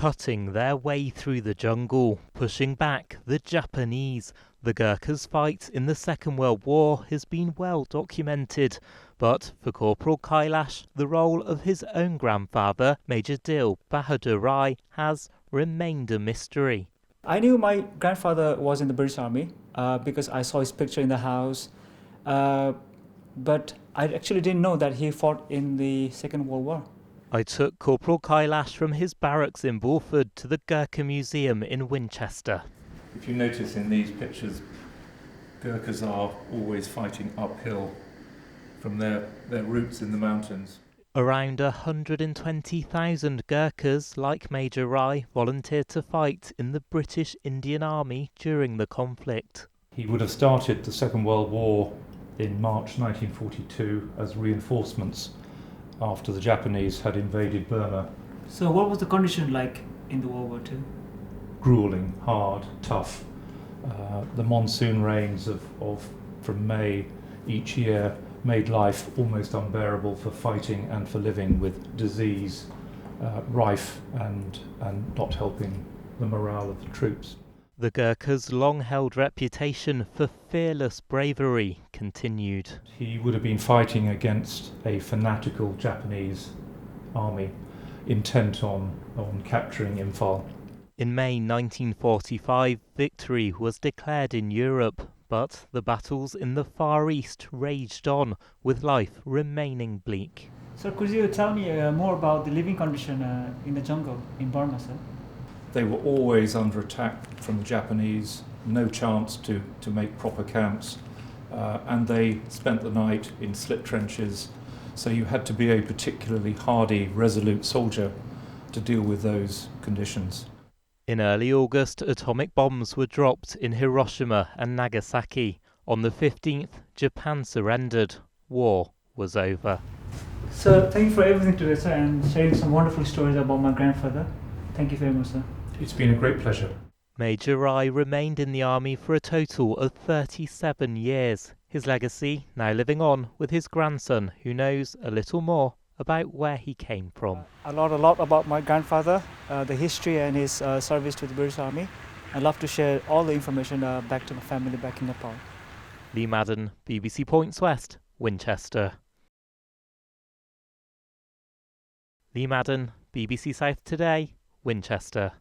cutting their way through the jungle, pushing back the Japanese. The Gurkhas' fight in the Second World War has been well documented, but for Cpl Kailash, the role of his own grandfather, Major Dilbahadur, has remained a mystery. I knew my grandfather was in the British Army because I saw his picture in the house, but I actually didn't know that he fought in the Second World War. I took Cpl Kailash from his barracks in Bulford to the Gurkha Museum in Winchester. If you notice in these pictures, Gurkhas are always fighting uphill from their roots in the mountains. Around 120,000 Gurkhas, like Major Rai, volunteered to fight in the British Indian Army during the conflict. He would have started the Second World War in March 1942 as reinforcements after the Japanese had invaded Burma. So what was the condition like in the World War II? Grueling, hard, tough. The monsoon rains from May each year made life almost unbearable for fighting and for living, with disease rife and not helping the morale of the troops. The Gurkhas' long-held reputation for fearless bravery continued. He would have been fighting against a fanatical Japanese army intent on capturing Imphal. In May 1945, victory was declared in Europe, but the battles in the Far East raged on, with life remaining bleak. So could you tell me more about the living condition in the jungle in Burma, sir? They were always under attack from the Japanese, no chance to make proper camps, and they spent the night in slit trenches, so you had to be a particularly hardy, resolute soldier to deal with those conditions. In early August, atomic bombs were dropped in Hiroshima and Nagasaki. On the 15th, Japan surrendered. War was over. So thank you for everything today, sir, and sharing some wonderful stories about my grandfather. Thank you very much, sir. It's been a great pleasure. Major Rai remained in the army for a total of 37 years. His legacy now living on with his grandson, who knows a little more about where he came from. I learned a lot about my grandfather, the history and his service to the British Army. I'd love to share all the information back to my family back in Nepal. Lee Madden, BBC Points West, Winchester. Lee Madden, BBC South Today, Winchester.